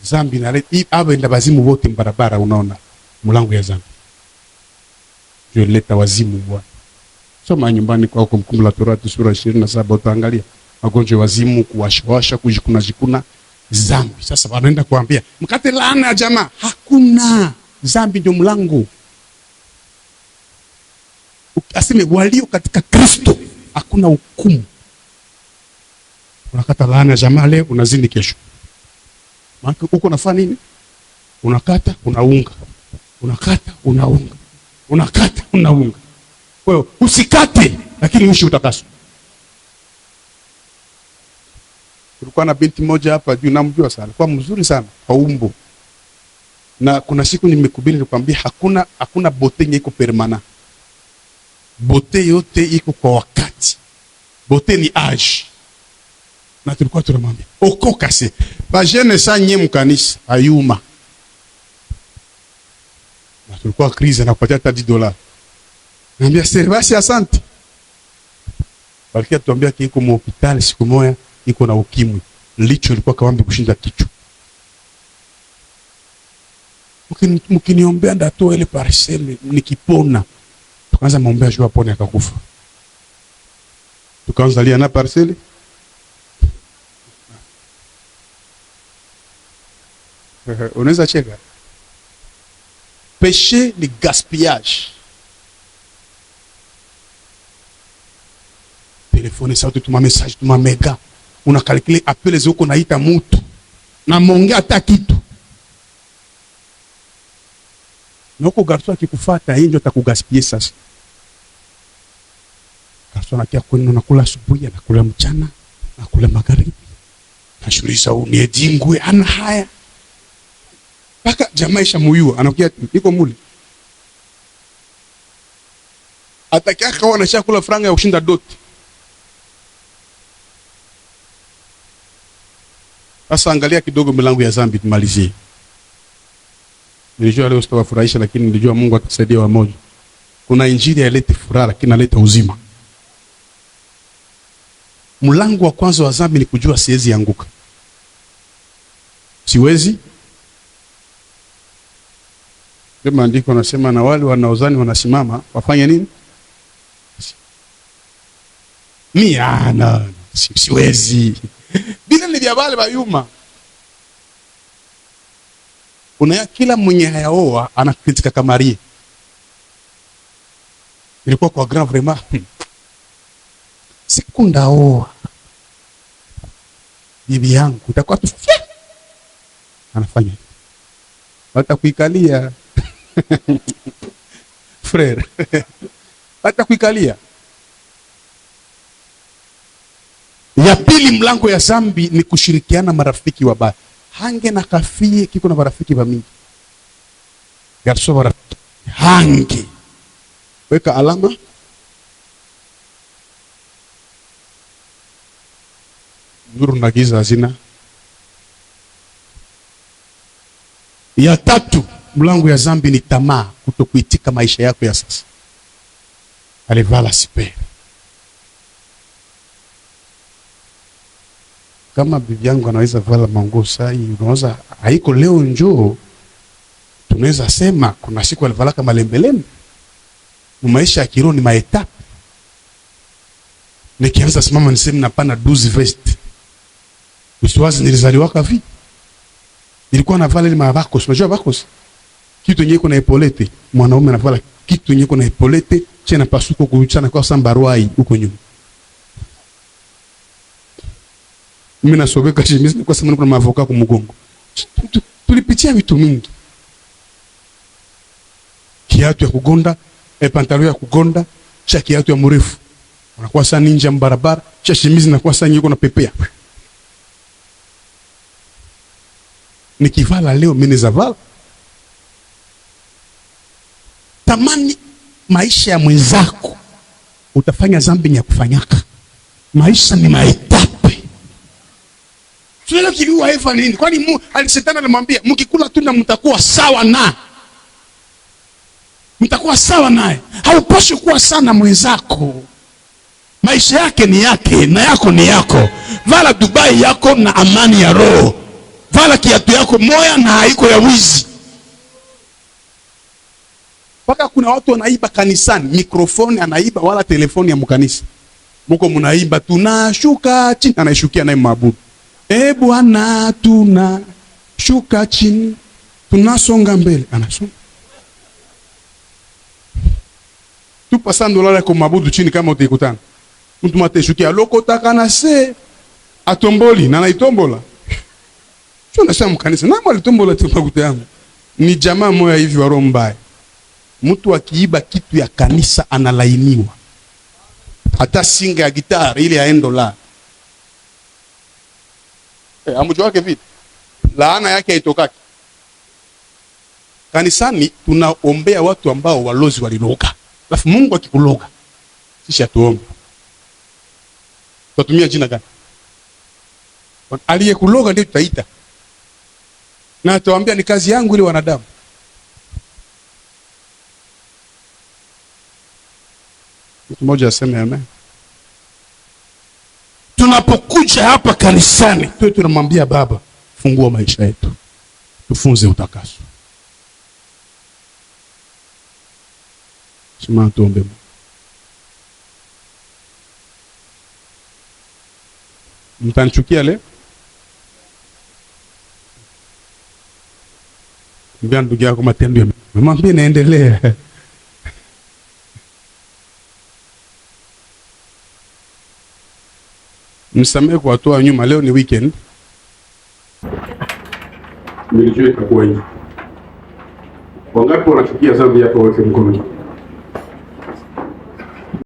zambi na aba enda wazimu wote mbarabara unaona mlango ya zambi. Ndio leta wazimu bwana. Soma nyumbani kwa Kumbukumbu la Torati sura 27 utaangalia magonjwa wazimu, kuwashawasha, kujikuna zambi. Sasa wanaenda kuambia mkate laana ya jamaa, hakuna zambi ndio mlango. Aseme walio katika Kristo hakuna hukumu. Unakata laana ya jamaa leo, unazini kesho. Maana uko unafanya nini? Unakata, unaunga. Unakata, unaunga. Unakata, unaunga. Kwa hiyo usikate lakini uishi utakaso. Tulikuwa na binti moja hapa juu namjua sana. Kwa mzuri sana kwa umbo. Na kuna siku nimekubiri nikwambia hakuna bote yenye iko permanent. Bote yote iko kwa wakati. Bote ni age. Na tulikuwa tunamwambia okoka se ba jeune sa nye mkanisa ayuma. Na tulikuwa krize na kupatia hata $10. Naambia servasi asante. Balikia tuambia kiko mu hospitali siku moja iko na ukimwi. Licho ilikuwa kawambi kushinda kichwa. Mkiniombea ndatoa ile parcelle nikipona. Tukaanza muombea juu apone akakufa. Tukaanza lia na parcelle. Unaweza cheka. Péché ni gaspillage. Telefone sauti tuma message tuma mega. Una calculer appel zoko naita mtu. Na monge hata kitu. Noko garso akikufuata yeye ndio atakugaspiller sasa. Garso anakia kwenu nakula asubuhi, nakula mchana, nakula magharibi. Nashurisha uniedingwe ana haya. Paka jamaa isha muyua anakuja niko mule. Atakia kaona chakula franga ya kushinda doti. Sasa angalia kidogo milango ya zambi tumalizie. Nilijua leo sitawafurahisha lakini nilijua Mungu atasaidia wamoja. Kuna injili haileti furaha lakini inaleta uzima. Mlango wa kwanza wa zambi ni kujua siwezi anguka. Siwezi. Ndio maandiko yanasema na wale wanaozani wanasimama wafanye nini? Siwezi. Bila ni vya wale bayuma. Kuna kila mwenye hayaoa anakritika kamarie. Ilikuwa kwa grand vraiment. Sikundaoa. bibi yangu utakuwa tu anafanya hata kuikalia frere hata kuikalia. Ya pili, mlango ya zambi ni kushirikiana marafiki wabaya. Hange na kafie kiko na marafiki wa mingi. Garso marafiki hange. Weka alama. Nuru na giza hazina. Ya tatu, mlango ya zambi ni tamaa, kutokuitika maisha yako ya sasa. Alivala sipe. Kama bibi yangu anaweza vala manguo sai, unaweza haiko leo njoo. Tunaweza sema kuna siku alivala kama lembelembe. Maisha ya kiroho ni maetape. Nikianza simama niseme napana 12 vest. Usiwazi nilizaliwa kavi. Nilikuwa navala ile mabakos, unajua bakos? Kitu yenyewe kuna epolete, mwanaume anavala kitu yenyewe kuna epolete, chena pasuko kuchana kwa sambarwai huko nyuma. Mimi nasobeka chimizi kwa sababu kuna mavoka kwa mgongo. Tulipitia vitu mingi. Kiatu ya kugonda, pantalo ya kugonda, cha kiatu ya mrefu. Unakuwa sana ninja mbarabara, cha chimizi inakuwa sana yuko na pepea. Nikivala leo mimi nizavala. Tamani maisha ya mwenzako, utafanya zambi ya kufanyaka. Maisha ni maetape. Tunaweza kujua Eva nini? Kwani alishetani alimwambia mkikula tunda mtakuwa sawa na. Mtakuwa sawa naye. Haupaswi kuwa sana mwenzako. Maisha yake ni yake na yako ni yako. Vala Dubai yako na amani ya roho. Vala kiatu yako moya na haiko ya wizi. Paka kuna watu wanaiba kanisani, mikrofoni anaiba wala telefoni ya mkanisa. Muko mnaiba tunashuka chini, anaishukia naye mabudu. Bwana tunashuka chini, tunasonga mbele, anasonga. Tupa $100 kwa mabudu chini kama utakutana. Mtu mateshukia loko takana se atomboli na naitombola. Sio na shamu kanisa. Na mwali tombola tumakuta yangu. Ni jamaa moya hivi wa roho mbaya. Mtu akiiba kitu ya kanisa analainiwa. Hata singa ya gitari ile ya $1. Amujua wake vipi? Laana yake haitokaki. Kanisani tunaombea watu ambao walozi waliloga. Alafu Mungu akikuloga, sisi atuombe. Tutumia jina gani? Aliyekuloga ndio tutaita. Na tuwaambia ni kazi yangu ile wanadamu. Mtu mmoja aseme amen. Tunapokuja hapa kanisani, tunamwambia Baba, fungua maisha yetu. Tufunze utakaso. Sema tuombe. Mtanichukia leo? Mbia ndugu yako matendo ya mwambie naendelea. Msamehe kwa watu wa nyuma, leo ni weekend. Nilijua itakuwa hivi. Wangapi wanachukia zambi yako wote mkono?